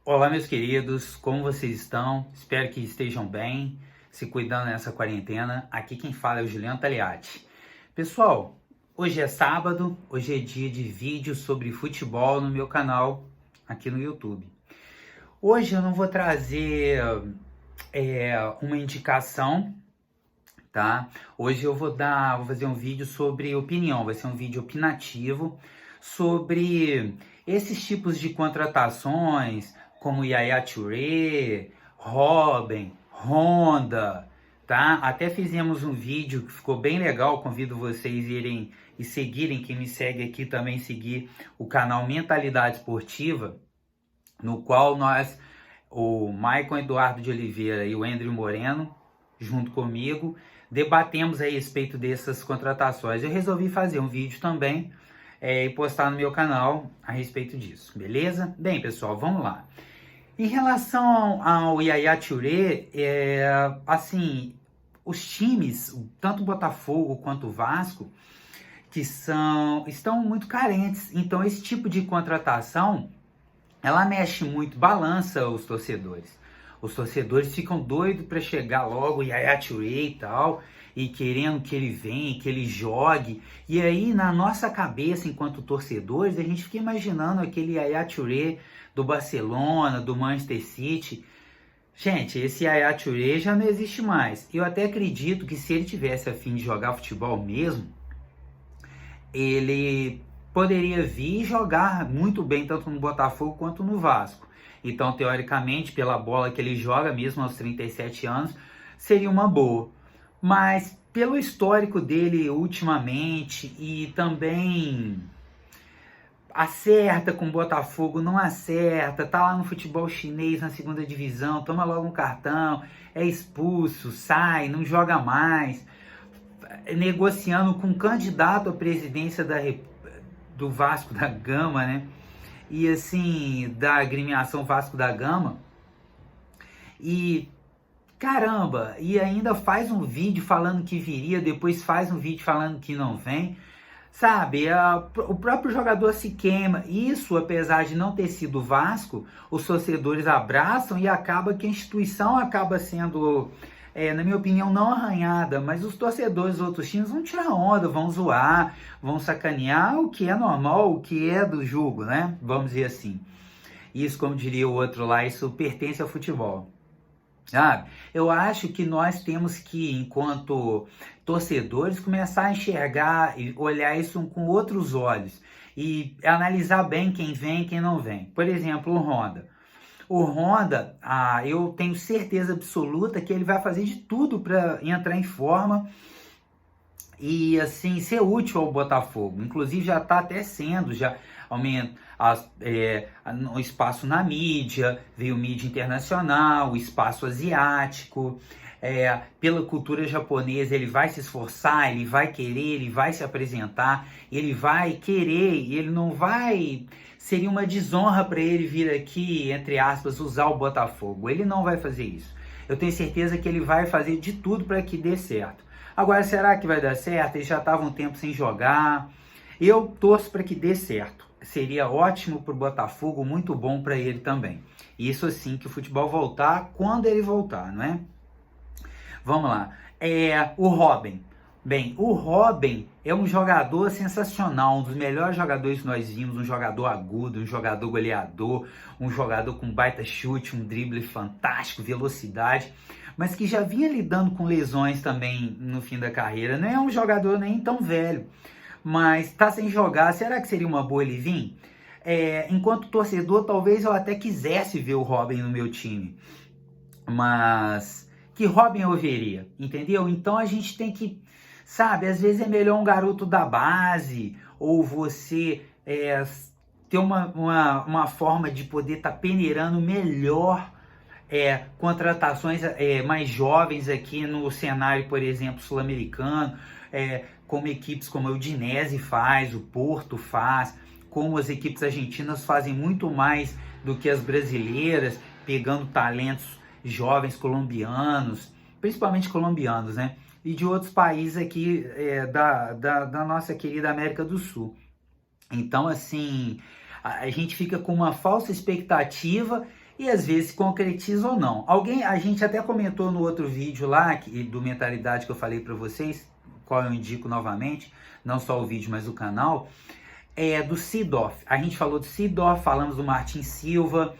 Olá, meus queridos, como vocês estão? Espero que estejam bem, se cuidando nessa quarentena. Aqui quem fala é o Juliano Taliati. Pessoal, hoje é sábado, hoje é dia de vídeo sobre futebol no meu canal aqui no YouTube. Hoje eu não vou trazer uma indicação, tá? Hoje eu vou fazer um vídeo sobre opinião, vai ser um vídeo opinativo sobre esses tipos de contratações, como Yaya Touré, Robben, Honda, tá? Até fizemos um vídeo que ficou bem legal, convido vocês a irem e seguirem, quem me segue aqui também seguir o canal Mentalidade Esportiva, no qual nós, o Maicon Eduardo de Oliveira e o Andrew Moreno, junto comigo, debatemos a respeito dessas contratações. Eu resolvi fazer um vídeo também e postar no meu canal a respeito disso, beleza? Bem, pessoal, vamos lá. Em relação ao Yaya Touré, assim, os times, tanto o Botafogo quanto o Vasco, estão muito carentes. Então, esse tipo de contratação, ela mexe muito, balança os torcedores. Os torcedores ficam doidos para chegar logo Yaya Touré e tal, e querendo que ele venha, que ele jogue. E aí, na nossa cabeça, enquanto torcedores, a gente fica imaginando aquele Yaya Touré do Barcelona, do Manchester City. Gente, esse Yaya Touré já não existe mais. Eu até acredito que se ele tivesse a fim de jogar futebol mesmo, ele poderia vir jogar muito bem, tanto no Botafogo quanto no Vasco. Então, teoricamente, pela bola que ele joga, mesmo aos 37 anos, seria uma boa. Mas, pelo histórico dele ultimamente, e também acerta com o Botafogo, não acerta, tá lá no futebol chinês, na segunda divisão, toma logo um cartão, é expulso, sai, não joga mais, negociando com um candidato à presidência do Vasco da Gama, né? E assim, da agremiação Vasco da Gama. E caramba, e ainda faz um vídeo falando que viria, depois faz um vídeo falando que não vem. Sabe, o próprio jogador se queima. Isso, apesar de não ter sido Vasco, os torcedores abraçam e acaba que a instituição acaba sendo, na minha opinião, não arranhada, mas os torcedores dos outros times vão tirar onda, vão zoar, vão sacanear, o que é normal, o que é do jogo, né? Vamos dizer assim. Isso, como diria o outro lá, isso pertence ao futebol. Sabe? Eu acho que nós temos que, enquanto torcedores, começar a enxergar e olhar isso com outros olhos e analisar bem quem vem e quem não vem. Por exemplo, o Honda. O Honda, eu tenho certeza absoluta que ele vai fazer de tudo para entrar em forma e assim ser útil ao Botafogo. Inclusive já está até sendo, já aumenta o espaço na mídia, veio mídia internacional, o espaço asiático, pela cultura japonesa ele vai se esforçar, ele vai querer, ele vai se apresentar, ele vai querer, ele não vai, seria uma desonra para ele vir aqui, entre aspas, usar o Botafogo. Ele não vai fazer isso. Eu tenho certeza que ele vai fazer de tudo para que dê certo. Agora, será que vai dar certo? Ele já estava um tempo sem jogar. Eu torço para que dê certo. Seria ótimo para o Botafogo, muito bom para ele também. Isso assim, que o futebol voltar quando ele voltar, não é? Vamos lá. O Robben. Bem, o Robben é um jogador sensacional, um dos melhores jogadores que nós vimos, um jogador agudo, um jogador goleador, um jogador com baita chute, um drible fantástico, velocidade, mas que já vinha lidando com lesões também no fim da carreira. Não é um jogador nem tão velho, mas tá sem jogar. Será que seria uma boa ele vir? Enquanto torcedor, talvez eu até quisesse ver o Robben no meu time, mas que Robben eu veria, entendeu? Então a gente tem que, sabe, às vezes é melhor um garoto da base, ou você ter uma forma de poder estar peneirando melhor contratações mais jovens aqui no cenário, por exemplo, sul-americano, como equipes como a Udinese faz, o Porto faz, como as equipes argentinas fazem muito mais do que as brasileiras, pegando talentos jovens colombianos, principalmente colombianos, né? E de outros países aqui da nossa querida América do Sul. Então, assim, a gente fica com uma falsa expectativa e às vezes se concretiza ou não. A gente até comentou no outro vídeo lá, do Mentalidade que eu falei para vocês, qual eu indico novamente, não só o vídeo, mas o canal, do Seedorf. A gente falou do Seedorf, falamos do Martin Silva,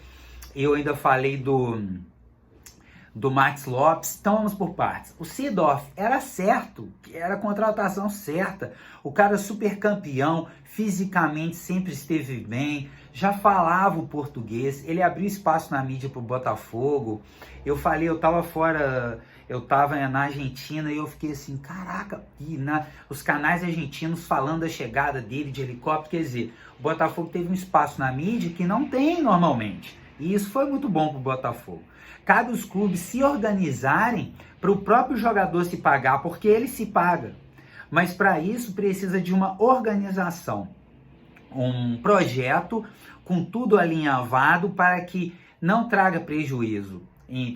eu ainda falei do Max Lopes. Então vamos por partes. O Seedorf era certo, era a contratação certa. O cara super campeão, fisicamente sempre esteve bem, já falava o português, ele abriu espaço na mídia pro Botafogo. Eu falei, eu tava fora, eu tava na Argentina e eu fiquei assim, caraca, os canais argentinos falando da chegada dele de helicóptero, quer dizer, o Botafogo teve um espaço na mídia que não tem normalmente. E isso foi muito bom pro Botafogo. Cabe os clubes se organizarem para o próprio jogador se pagar, porque ele se paga. Mas para isso precisa de uma organização, um projeto com tudo alinhavado para que não traga prejuízo.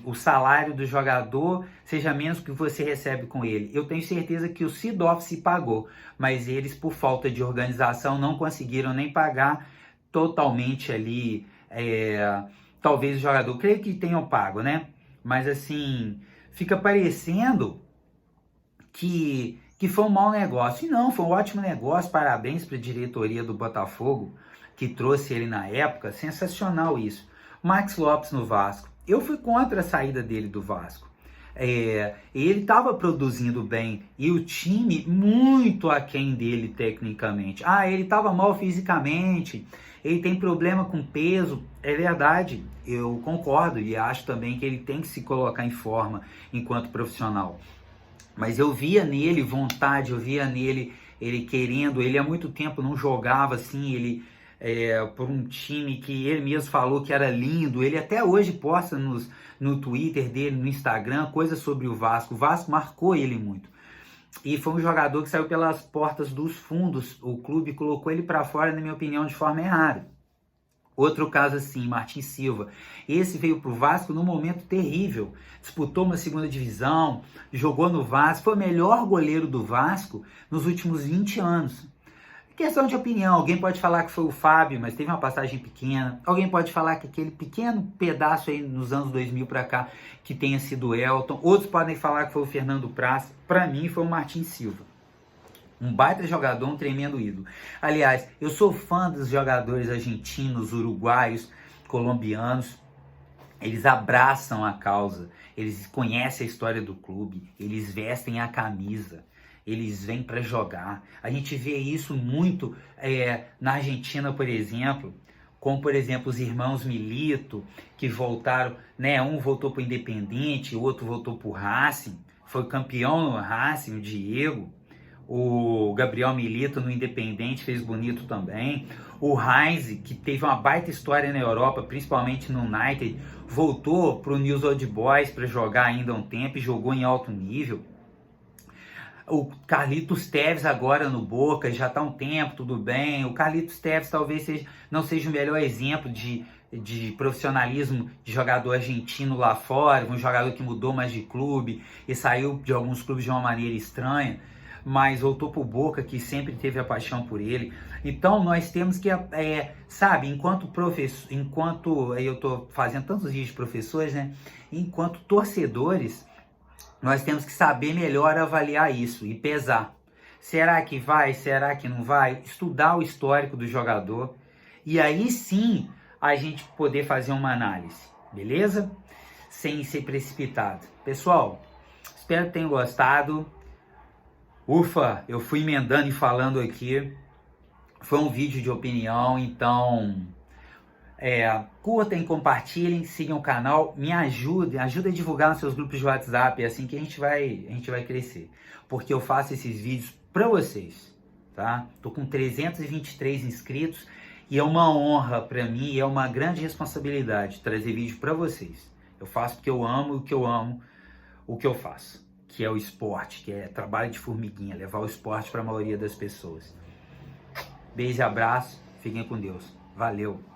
O salário do jogador seja menos que você recebe com ele. Eu tenho certeza que o Seedorf se pagou, mas eles, por falta de organização, não conseguiram nem pagar totalmente ali. Talvez o jogador, creio que tenham pago, né? Mas assim, fica parecendo que foi um mau negócio. E não, foi um ótimo negócio. Parabéns para a diretoria do Botafogo, que trouxe ele na época. Sensacional isso. Max Lopes no Vasco. Eu fui contra a saída dele do Vasco. Ele estava produzindo bem e o time muito aquém dele tecnicamente. Ele estava mal fisicamente, ele tem problema com peso, é verdade, eu concordo e acho também que ele tem que se colocar em forma enquanto profissional. Mas eu via nele vontade, eu via nele ele querendo, ele há muito tempo não jogava assim, por um time que ele mesmo falou que era lindo. Ele até hoje posta no Twitter dele, no Instagram, coisas sobre o Vasco. O Vasco marcou ele muito. E foi um jogador que saiu pelas portas dos fundos. O clube colocou ele para fora, na minha opinião, de forma errada. Outro caso assim, Martin Silva. Esse veio para o Vasco num momento terrível. Disputou uma segunda divisão, jogou no Vasco, foi o melhor goleiro do Vasco nos últimos 20 anos. Questão de opinião, alguém pode falar que foi o Fábio, mas teve uma passagem pequena. Alguém pode falar que aquele pequeno pedaço aí nos anos 2000 para cá, que tenha sido o Elton. Outros podem falar que foi o Fernando Praz. Para mim foi o Martin Silva. Um baita jogador, um tremendo ídolo. Aliás, eu sou fã dos jogadores argentinos, uruguaios, colombianos. Eles abraçam a causa, eles conhecem a história do clube, eles vestem a camisa. Eles vêm para jogar. A gente vê isso muito na Argentina, por exemplo, como, por exemplo, os irmãos Milito, que voltaram, né? Um voltou para o Independente, o outro voltou para o Racing, foi campeão no Racing, o Diego. O Gabriel Milito no Independente fez bonito também. O Heinz, que teve uma baita história na Europa, principalmente no United, voltou para o News Old Boys para jogar ainda um tempo e jogou em alto nível. O Carlitos Tevez agora no Boca, já está há um tempo, tudo bem. O Carlitos Tevez talvez não seja o melhor exemplo de profissionalismo de jogador argentino lá fora, um jogador que mudou mais de clube e saiu de alguns clubes de uma maneira estranha, mas voltou para o Boca, que sempre teve a paixão por ele. Então nós temos que, sabe, enquanto professor, enquanto eu estou fazendo tantos vídeos de professores, né, enquanto torcedores, nós temos que saber melhor avaliar isso e pesar. Será que vai? Será que não vai? Estudar o histórico do jogador e aí sim a gente poder fazer uma análise, beleza? Sem ser precipitado. Pessoal, espero que tenham gostado. Ufa, eu fui emendando e falando aqui. Foi um vídeo de opinião, então curtem, compartilhem, sigam o canal, me ajudem, ajuda a divulgar nos seus grupos de WhatsApp, é assim que a gente vai crescer, porque eu faço esses vídeos para vocês, tá? Tô com 323 inscritos e é uma honra para mim, é uma grande responsabilidade trazer vídeo para vocês. Eu faço porque eu amo o que eu amo, o que eu faço, que é o esporte, que é trabalho de formiguinha, levar o esporte para a maioria das pessoas. Beijo e abraço, fiquem com Deus. Valeu!